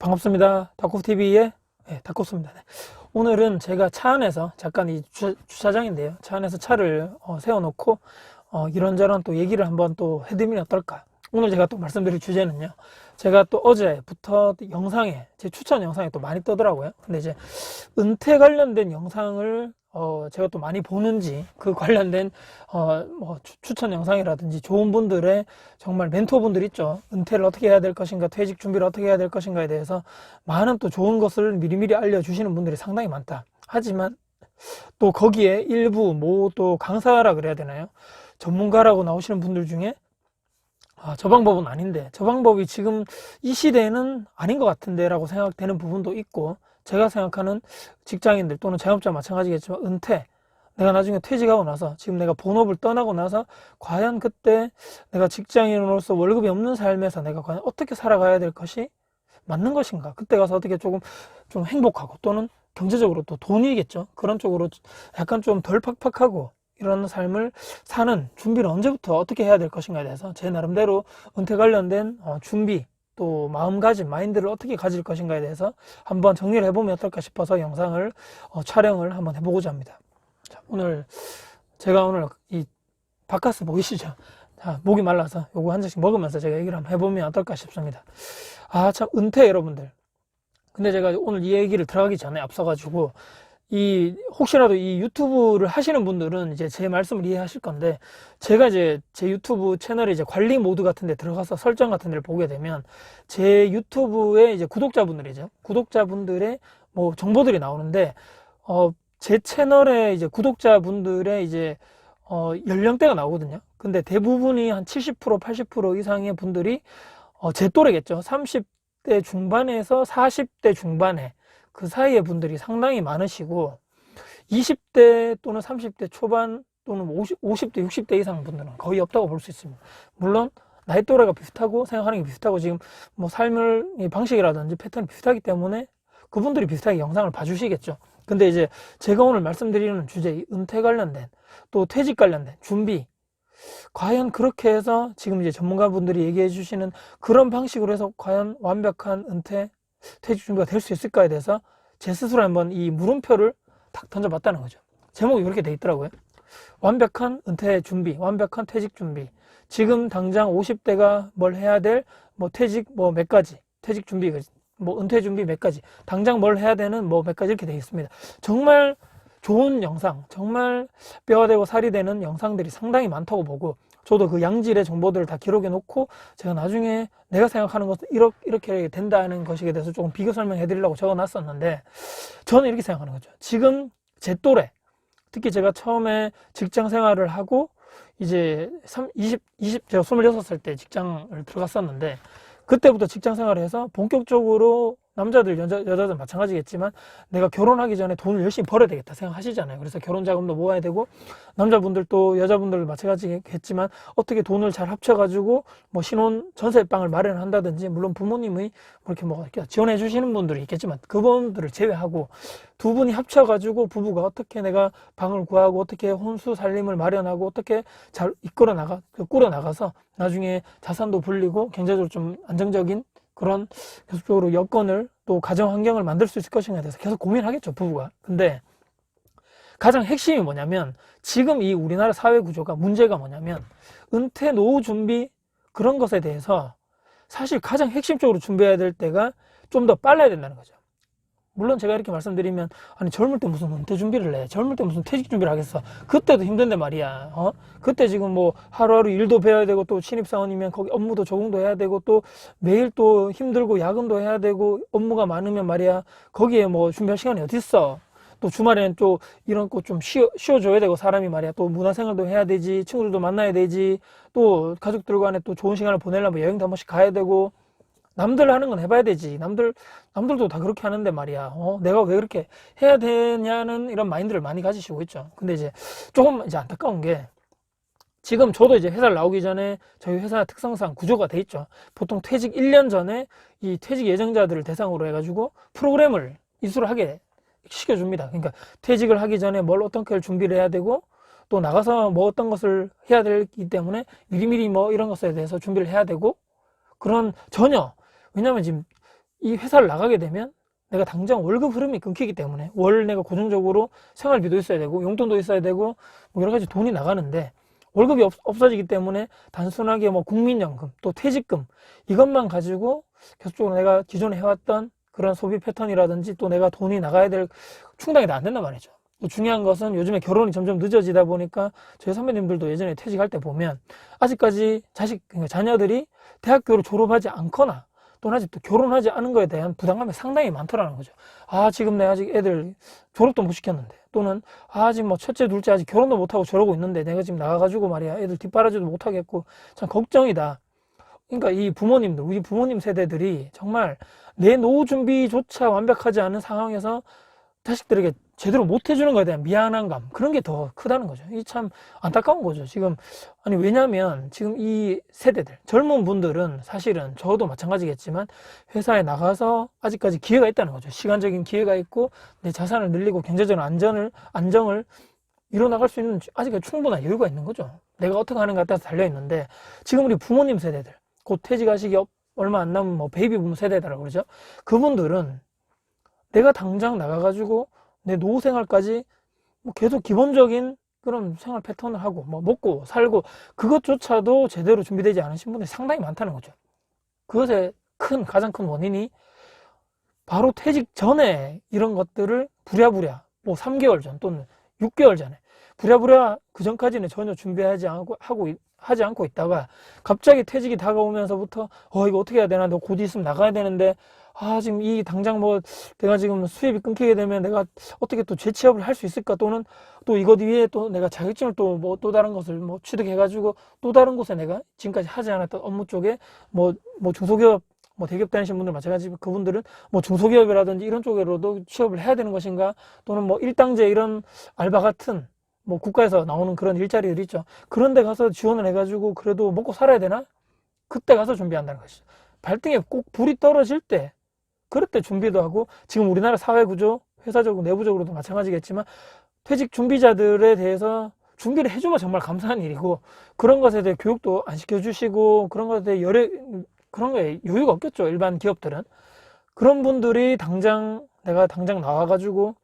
반갑습니다. 닥코TV의 닥코스입니다. 오늘은 제가 차 안에서 잠깐 이 주차장인데요. 차 안에서 차를 세워놓고 이런저런 또 얘기를 한번 또 해드리면 어떨까. 오늘 제가 또 말씀드릴 주제는요. 제가 또 어제부터 영상에 제 추천 영상에 또 많이 뜨더라고요. 근데 이제 은퇴 관련된 영상을 제가 또 많이 보는지 그 관련된 뭐 추천 영상이라든지 좋은 분들의 정말 멘토분들 있죠. 은퇴를 어떻게 해야 될 것인가, 퇴직 준비를 어떻게 해야 될 것인가에 대해서 많은 또 좋은 것을 미리미리 알려주시는 분들이 상당히 많다. 하지만 또 거기에 일부 뭐 또 강사라 그래야 되나요? 전문가라고 나오시는 분들 중에 저 방법은 아닌데, 저 방법이 지금 이 시대에는 아닌 것 같은데 라고 생각되는 부분도 있고, 제가 생각하는 직장인들 또는 자영업자 마찬가지겠지만 은퇴, 내가 나중에 퇴직하고 나서 지금 내가 본업을 떠나고 나서 과연 그때 내가 직장인으로서 월급이 없는 삶에서 내가 과연 어떻게 살아가야 될 것이 맞는 것인가, 그때 가서 어떻게 좀 행복하고 또는 경제적으로 또 돈이겠죠, 그런 쪽으로 약간 좀 덜 팍팍하고 이런 삶을 사는 준비를 언제부터 어떻게 해야 될 것인가에 대해서 제 나름대로 은퇴 관련된 준비, 또 마음가짐, 마인드를 어떻게 가질 것인가에 대해서 한번 정리를 해보면 어떨까 싶어서 영상을 촬영을 한번 해보고자 합니다. 자, 제가 오늘 이 바카스 보이시죠? 자, 목이 말라서 요거 한 잔씩 먹으면서 제가 얘기를 한번 해보면 어떨까 싶습니다. 참 은퇴 여러분들, 근데 제가 오늘 이 얘기를 들어가기 전에 앞서가지고 혹시라도 이 유튜브를 하시는 분들은 이제 제 말씀을 이해하실 건데, 제가 이제 제 유튜브 채널에 이제 관리 모드 같은 데 들어가서 설정 같은 데를 보게 되면 제 유튜브의 이제 구독자분들의 뭐 정보들이 나오는데, 제 채널에 이제 구독자분들의 이제 연령대가 나오거든요. 근데 대부분이 한 70%, 80% 이상의 분들이 제 또래겠죠. 30대 중반에서 40대 중반에 그 사이의 분들이 상당히 많으시고, 20대 또는 30대 초반 또는 50대, 60대 이상 분들은 거의 없다고 볼 수 있습니다. 물론 나이 또래가 비슷하고 생각하는 게 비슷하고 지금 뭐 삶의 방식이라든지 패턴이 비슷하기 때문에 그분들이 비슷하게 영상을 봐주시겠죠. 근데 이제 제가 오늘 말씀드리는 주제, 은퇴 관련된 또 퇴직 관련된 준비, 과연 그렇게 해서 지금 이제 전문가분들이 얘기해 주시는 그런 방식으로 해서 과연 완벽한 은퇴, 퇴직 준비가 될 수 있을까에 대해서 제 스스로 한번 이 물음표를 탁 던져봤다는 거죠. 제목이 그렇게 돼 있더라고요. 완벽한 은퇴 준비, 완벽한 퇴직 준비. 지금 당장 50대가 뭘 해야 될, 뭐 퇴직 뭐 몇 가지, 퇴직 준비, 뭐 은퇴 준비 몇 가지, 당장 뭘 해야 되는 뭐 몇 가지 이렇게 돼 있습니다. 정말 좋은 영상, 정말 뼈가 되고 살이 되는 영상들이 상당히 많다고 보고, 저도 그 양질의 정보들을 다 기록해 놓고 제가 나중에 내가 생각하는 것은 이렇게 된다는 것에 대해서 조금 비교 설명해 드리려고 적어 놨었는데, 저는 이렇게 생각하는 거죠. 지금 제 또래, 특히 제가 처음에 직장 생활을 하고 이제 제가 26살 때 직장을 들어갔었는데, 그때부터 직장 생활을 해서 본격적으로 남자들, 여자들 마찬가지겠지만 내가 결혼하기 전에 돈을 열심히 벌어야 되겠다 생각하시잖아요. 그래서 결혼 자금도 모아야 되고, 남자분들도 여자분들 마찬가지겠지만 어떻게 돈을 잘 합쳐가지고 뭐 신혼 전세방을 마련한다든지, 물론 부모님이 이렇게 뭐 지원해 주시는 분들이 있겠지만 그분들을 제외하고 두 분이 합쳐가지고 부부가 어떻게 내가 방을 구하고 어떻게 혼수 살림을 마련하고 어떻게 잘 꾸려 나가서 나중에 자산도 불리고 경제적으로 좀 안정적인 그런 계속적으로 여건을 또 가정 환경을 만들 수 있을 것인가에 대해서 계속 고민하겠죠, 부부가. 근데 가장 핵심이 뭐냐면, 지금 이 우리나라 사회 구조가 문제가 뭐냐면, 은퇴 노후 준비 그런 것에 대해서 사실 가장 핵심적으로 준비해야 될 때가 좀 더 빨라야 된다는 거죠. 물론 제가 이렇게 말씀드리면, 아니 젊을 때 무슨 은퇴 준비를 해, 젊을 때 무슨 퇴직 준비를 하겠어, 그때도 힘든데 말이야. 그때 지금 뭐 하루하루 일도 배워야 되고, 또 신입사원이면 거기 업무도 적응도 해야 되고, 또 매일 또 힘들고 야근도 해야 되고, 업무가 많으면 말이야 거기에 뭐 준비할 시간이 어디 있어. 또 주말에는 또 이런 거 좀 쉬어줘야 되고, 사람이 말이야 또 문화생활도 해야 되지, 친구들도 만나야 되지, 또 가족들 간에 또 좋은 시간을 보내려면 여행도 한 번씩 가야 되고, 남들 하는 건 해봐야 되지. 남들도 다 그렇게 하는데 말이야. 내가 왜 그렇게 해야 되냐는 이런 마인드를 많이 가지시고 있죠. 근데 이제 조금 이제 안타까운 게, 지금 저도 이제 회사를 나오기 전에 저희 회사 특성상 구조가 돼 있죠. 보통 퇴직 1년 전에 이 퇴직 예정자들을 대상으로 해가지고 프로그램을 이수를 하게 시켜줍니다. 그러니까 퇴직을 하기 전에 뭘 어떻게 준비를 해야 되고, 또 나가서 뭐 어떤 것을 해야 되기 때문에 미리미리 뭐 이런 것에 대해서 준비를 해야 되고, 그런 전혀, 왜냐면 지금 이 회사를 나가게 되면 내가 당장 월급 흐름이 끊기기 때문에 월 내가 고정적으로 생활비도 있어야 되고 용돈도 있어야 되고 뭐 여러 가지 돈이 나가는데 월급이 없어지기 때문에 단순하게 뭐 국민연금 또 퇴직금 이것만 가지고 계속적으로 내가 기존에 해왔던 그런 소비 패턴이라든지 또 내가 돈이 나가야 될 충당이 다 안 된단 말이죠. 또 중요한 것은 요즘에 결혼이 점점 늦어지다 보니까 저희 선배님들도 예전에 퇴직할 때 보면 아직까지 그러니까 자녀들이 대학교를 졸업하지 않거나 또는 아직도 결혼하지 않은 거에 대한 부담감이 상당히 많더라는 거죠. 아, 지금 내가 아직 애들 졸업도 못 시켰는데, 또는 아, 지금 뭐 첫째, 둘째 아직 결혼도 못하고 저러고 있는데 내가 지금 나가가지고 말이야 애들 뒷바라지도 못하겠고 참 걱정이다. 그러니까 이 부모님들, 우리 부모님 세대들이 정말 내 노후 준비조차 완벽하지 않은 상황에서 자식들에게 제대로 못 해주는 거에 대한 미안한 감, 그런 게 더 크다는 거죠. 이 참 안타까운 거죠. 지금, 아니, 왜냐면 지금 이 세대들, 젊은 분들은 사실은 저도 마찬가지겠지만 회사에 나가서 아직까지 기회가 있다는 거죠. 시간적인 기회가 있고 내 자산을 늘리고 경제적인 안정을 이뤄나갈 수 있는 아직까지 충분한 여유가 있는 거죠. 내가 어떻게 하는가에 따라서 달려있는데 지금 우리 부모님 세대들, 곧 퇴직하시기 얼마 안 남은 뭐 베이비 붐 세대다라고 그러죠. 그분들은 내가 당장 나가가지고 내 노후 생활까지 뭐 계속 기본적인 그런 생활 패턴을 하고 뭐 먹고 살고 그것조차도 제대로 준비되지 않으신 분들이 상당히 많다는 거죠. 그것의 가장 큰 원인이 바로 퇴직 전에 이런 것들을 부랴부랴 뭐 3개월 전 또는 6개월 전에 부랴부랴 그 전까지는 전혀 준비하지 않고 있다가 갑자기 퇴직이 다가오면서부터 이거 어떻게 해야 되나, 너 곧 있으면 나가야 되는데 지금 이 당장 뭐 내가 지금 수입이 끊기게 되면 내가 어떻게 또 재취업을 할 수 있을까, 또는 또 이것 위에 또 내가 자격증을 또 뭐 또 다른 것을 뭐 취득해가지고 또 다른 곳에 내가 지금까지 하지 않았던 업무 쪽에 뭐 중소기업 뭐 대기업 다니신 분들 마찬가지고 그분들은 뭐 중소기업이라든지 이런 쪽으로도 취업을 해야 되는 것인가, 또는 뭐 일당제 이런 알바 같은 뭐 국가에서 나오는 그런 일자리들 있죠. 그런 데 가서 지원을 해가지고 그래도 먹고 살아야 되나? 그때 가서 준비한다는 것이죠. 발등에 꼭 불이 떨어질 때, 그럴 때 준비도 하고, 지금 우리나라 사회구조, 회사적으로 내부적으로도 마찬가지겠지만 퇴직 준비자들에 대해서 준비를 해주면 정말 감사한 일이고, 그런 것에 대해 교육도 안 시켜주시고 그런 것에 대해 그런 거에 여유가 없겠죠. 일반 기업들은. 그런 분들이 내가 당장 나와가지고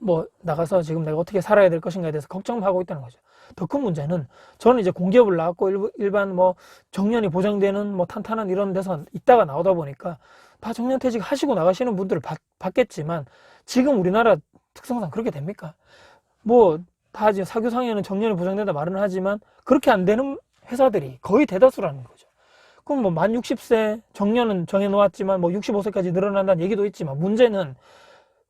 뭐 나가서 지금 내가 어떻게 살아야 될 것인가에 대해서 걱정하고 있다는 거죠. 더 큰 문제는 저는 이제 공기업을 나왔고 일반 뭐 정년이 보장되는 뭐 탄탄한 이런 데서 있다가 나오다 보니까 다 정년퇴직 하시고 나가시는 분들을 봤겠지만 지금 우리나라 특성상 그렇게 됩니까? 뭐 다 지금 사교상에는 정년이 보장된다 말은 하지만 그렇게 안 되는 회사들이 거의 대다수라는 거죠. 그럼 뭐 만 60세 정년은 정해놓았지만 뭐 65세까지 늘어난다는 얘기도 있지만 문제는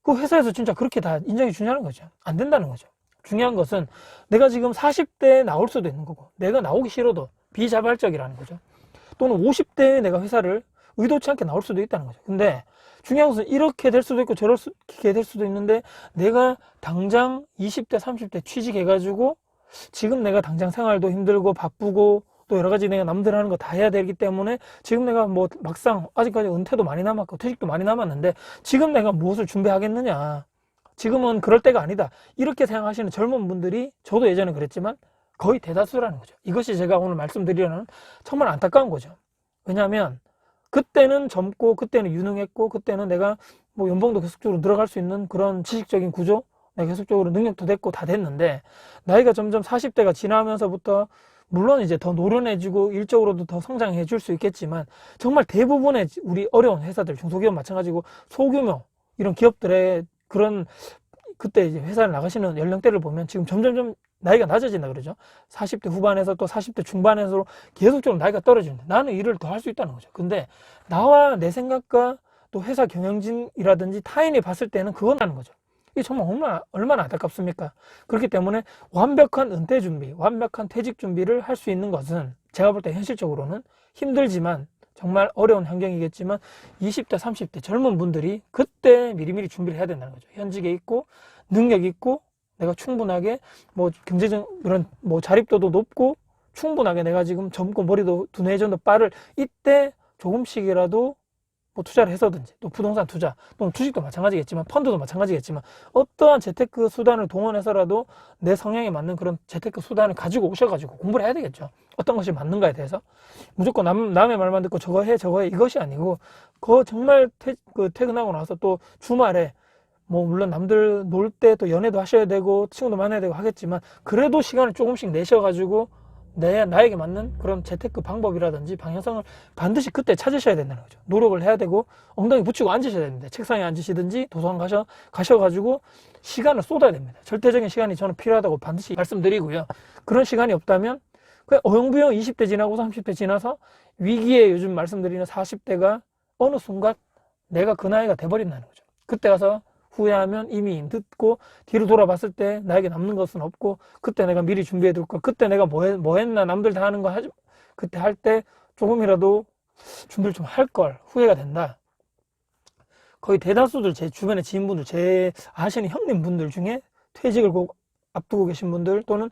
그 회사에서 진짜 그렇게 다 인정해 주냐는 거죠. 안 된다는 거죠. 중요한 것은 내가 지금 40대에 나올 수도 있는 거고 내가 나오기 싫어도 비자발적이라는 거죠. 또는 50대에 내가 회사를 의도치 않게 나올 수도 있다는 거죠. 근데 중요한 것은 이렇게 될 수도 있고 저렇게 될 수도 있는데 내가 당장 20대 30대 취직해가지고 지금 내가 당장 생활도 힘들고 바쁘고 또 여러 가지 내가 남들 하는 거 다 해야 되기 때문에 지금 내가 뭐 막상 아직까지 은퇴도 많이 남았고 퇴직도 많이 남았는데 지금 내가 무엇을 준비하겠느냐, 지금은 그럴 때가 아니다, 이렇게 생각하시는 젊은 분들이 저도 예전에 그랬지만 거의 대다수라는 거죠. 이것이 제가 오늘 말씀드리려는 정말 안타까운 거죠. 왜냐하면 그때는 젊고 그때는 유능했고 그때는 내가 뭐 연봉도 계속적으로 늘어갈 수 있는 그런 지식적인 구조, 내가 계속적으로 능력도 됐고 다 됐는데 나이가 점점 40대가 지나면서부터 물론 이제 더 노련해지고 일적으로도 더 성장해 줄 수 있겠지만 정말 대부분의 우리 어려운 회사들, 중소기업 마찬가지고 소규모 이런 기업들의 그런 그때 이제 회사를 나가시는 연령대를 보면 지금 점점점 나이가 낮아진다 그러죠. 40대 후반에서 또 40대 중반에서 계속적으로 나이가 떨어지는데 나는 일을 더 할 수 있다는 거죠. 근데 나와 내 생각과 또 회사 경영진이라든지 타인이 봤을 때는 그건 하는 거죠. 이게 정말 얼마나 안타깝습니까? 그렇기 때문에 완벽한 은퇴 준비, 완벽한 퇴직 준비를 할 수 있는 것은 제가 볼 때 현실적으로는 힘들지만 정말 어려운 환경이겠지만 20대, 30대 젊은 분들이 그때 미리미리 준비를 해야 된다는 거죠. 현직에 있고 능력 있고 내가 충분하게 뭐 경제적 이런 뭐 자립도도 높고 충분하게 내가 지금 젊고 머리도 두뇌 정도 빠를 이때 조금씩이라도 뭐 투자를 해서든지, 또 부동산 투자, 또는 주식도 마찬가지겠지만, 펀드도 마찬가지겠지만, 어떠한 재테크 수단을 동원해서라도 내 성향에 맞는 그런 재테크 수단을 가지고 오셔가지고 공부를 해야 되겠죠. 어떤 것이 맞는가에 대해서. 무조건 남의 말만 듣고 저거 해, 이것이 아니고, 정말 퇴근하고 나서 또 주말에, 뭐, 물론 남들 놀 때 또 연애도 하셔야 되고, 친구도 만나야 되고 하겠지만, 그래도 시간을 조금씩 내셔가지고, 나에게 맞는 그런 재테크 방법이라든지 방향성을 반드시 그때 찾으셔야 된다는 거죠. 노력을 해야 되고 엉덩이 붙이고 앉으셔야 됩니다. 책상에 앉으시든지 도서관 가셔가지고 시간을 쏟아야 됩니다. 절대적인 시간이 저는 필요하다고 반드시 말씀드리고요. 그런 시간이 없다면 그냥 어영부영 20대 지나고 30대 지나서 위기에 요즘 말씀드리는 40대가 어느 순간 내가 그 나이가 돼버린다는 거죠. 그때 가서 후회하면 이미 늦고 뒤로 돌아봤을 때 나에게 남는 것은 없고 그때 내가 미리 준비해둘 걸 그때 내가 뭐 했나 남들 다 하는 거 하지 그때 할 때 조금이라도 준비를 좀 할 걸 후회가 된다. 거의 대다수들 제 주변의 지인분들 제 아시는 형님분들 중에 퇴직을 꼭 앞두고 계신 분들 또는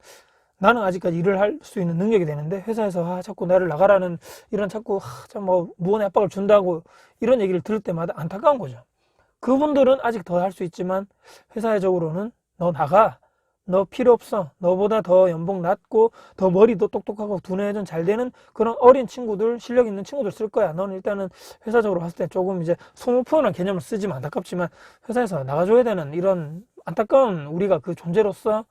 나는 아직까지 일을 할 수 있는 능력이 되는데 회사에서 자꾸 나를 나가라는 이런 자꾸 참 뭐 무언의 압박을 준다고 이런 얘기를 들을 때마다 안타까운 거죠. 그분들은 아직 더 할 수 있지만 회사적으로는 너 나가, 너 필요 없어, 너보다 더 연봉 낮고 더 머리도 똑똑하고 두뇌 좀 잘 되는 그런 어린 친구들, 실력 있는 친구들 쓸 거야. 너는 일단은 회사적으로 봤을 때 조금 이제 소모품이라는 개념을 쓰지만 안타깝지만 회사에서 나가줘야 되는 이런 안타까운 우리가 그 존재로서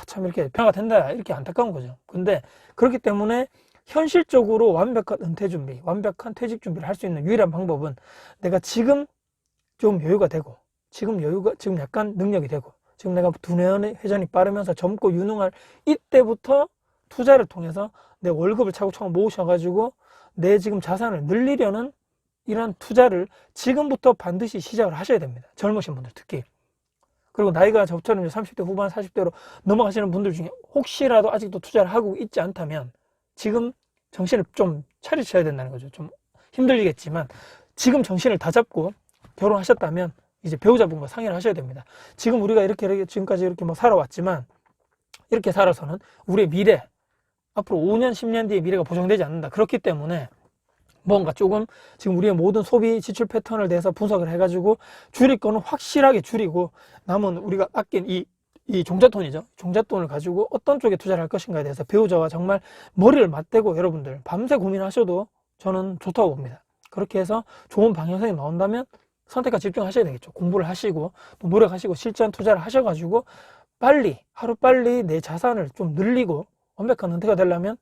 참 이렇게 변화가 된다 이렇게 안타까운 거죠. 근데 그렇기 때문에 현실적으로 완벽한 은퇴 준비, 완벽한 퇴직 준비를 할 수 있는 유일한 방법은 내가 지금 좀 여유가 되고 지금 약간 능력이 되고 지금 내가 두뇌 회전이 빠르면서 젊고 유능할 이때부터 투자를 통해서 내 월급을 차곡차곡 모으셔가지고 내 지금 자산을 늘리려는 이런 투자를 지금부터 반드시 시작을 하셔야 됩니다. 젊으신 분들 특히. 그리고 나이가 저처럼 30대 후반 40대로 넘어가시는 분들 중에 혹시라도 아직도 투자를 하고 있지 않다면 지금 정신을 좀 차리셔야 된다는 거죠. 좀 힘들겠지만 지금 정신을 다 잡고 결혼하셨다면 이제 배우자분과 상의를 하셔야 됩니다. 지금 우리가 이렇게 지금까지 이렇게 뭐 살아왔지만 이렇게 살아서는 우리의 미래 앞으로 5년 10년 뒤에 미래가 보장되지 않는다. 그렇기 때문에 뭔가 조금 지금 우리의 모든 소비 지출 패턴을 대해서 분석을 해가지고 줄일 거는 확실하게 줄이고 남은 우리가 아낀 이 종잣돈이죠. 종잣돈을 가지고 어떤 쪽에 투자를 할 것인가에 대해서 배우자와 정말 머리를 맞대고 여러분들 밤새 고민하셔도 저는 좋다고 봅니다. 그렇게 해서 좋은 방향성이 나온다면 선택과 집중하셔야 되겠죠. 공부를 하시고 또 노력하시고 실전 투자를 하셔가지고 하루빨리 내 자산을 좀 늘리고 완벽한 은퇴가 되려면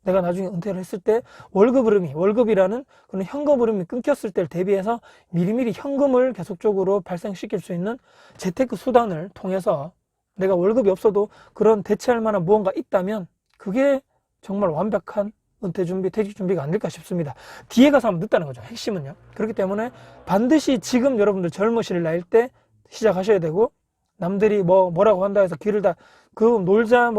내가 나중에 은퇴를 했을 때 월급이라는 그런 현금 흐름이 끊겼을 때를 대비해서 미리미리 현금을 계속적으로 발생시킬 수 있는 재테크 수단을 통해서 내가 월급이 없어도 그런 대체할 만한 무언가 있다면 그게 정말 완벽한 은퇴 준비, 퇴직 준비가 아닐까 싶습니다. 뒤에 가서 하면 늦다는 거죠. 핵심은요. 그렇기 때문에 반드시 지금 여러분들 젊으실 나이일 때 시작하셔야 되고 남들이 뭐라고 한다 해서 귀를 다 놀자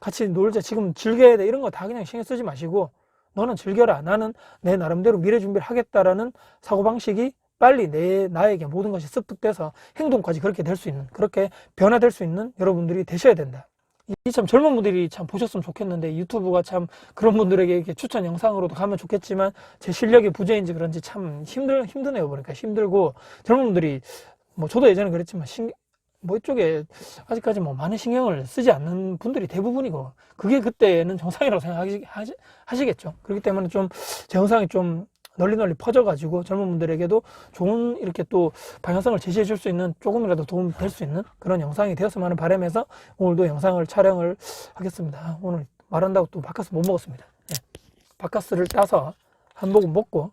같이 놀자 지금 즐겨야 돼 이런 거 다 그냥 신경 쓰지 마시고 너는 즐겨라. 나는 내 나름대로 미래 준비를 하겠다라는 사고방식이 빨리 나에게 모든 것이 습득돼서 행동까지 그렇게 될 수 있는 그렇게 변화될 수 있는 여러분들이 되셔야 된다. 이 참 젊은 분들이 참 보셨으면 좋겠는데 유튜브가 참 그런 분들에게 이렇게 추천 영상으로도 가면 좋겠지만 제 실력이 부재인지 그런지 참 힘드네요. 보니까 힘들고 젊은 분들이 저도 예전에 그랬지만 이쪽에 아직까지 많은 신경을 쓰지 않는 분들이 대부분이고 그게 그때는 정상이라고 생각하시겠죠. 그렇기 때문에 좀 제 영상이 좀 널리 퍼져가지고 젊은 분들에게도 좋은 이렇게 또 방향성을 제시해 줄 수 있는 조금이라도 도움 될 수 있는 그런 영상이 되었으면 하는 바람에서 오늘도 영상을 촬영을 하겠습니다. 오늘 말한다고 또 바카스 못 먹었습니다. 네. 바카스를 따서 한 모금 먹고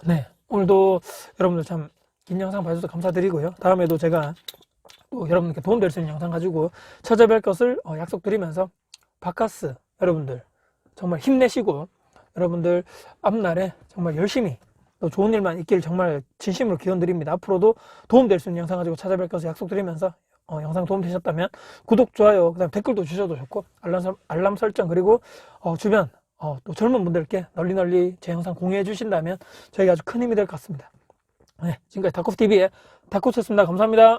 네 오늘도 여러분들 참 긴 영상 봐주셔서 감사드리고요. 다음에도 제가 또 여러분께 도움될 수 있는 영상 가지고 찾아뵐 것을 약속드리면서 바카스 여러분들 정말 힘내시고 여러분들 앞날에 정말 열심히 또 좋은 일만 있기를 정말 진심으로 기원드립니다. 앞으로도 도움될 수 있는 영상 가지고 찾아뵐 것을 약속드리면서 영상 도움되셨다면 구독, 좋아요, 그 다음 댓글도 주셔도 좋고 알람 설정 그리고 주변 또 젊은 분들께 널리 제 영상 공유해 주신다면 저희가 아주 큰 힘이 될 것 같습니다. 네, 지금까지 닥코스TV의 닥코스였습니다. 감사합니다.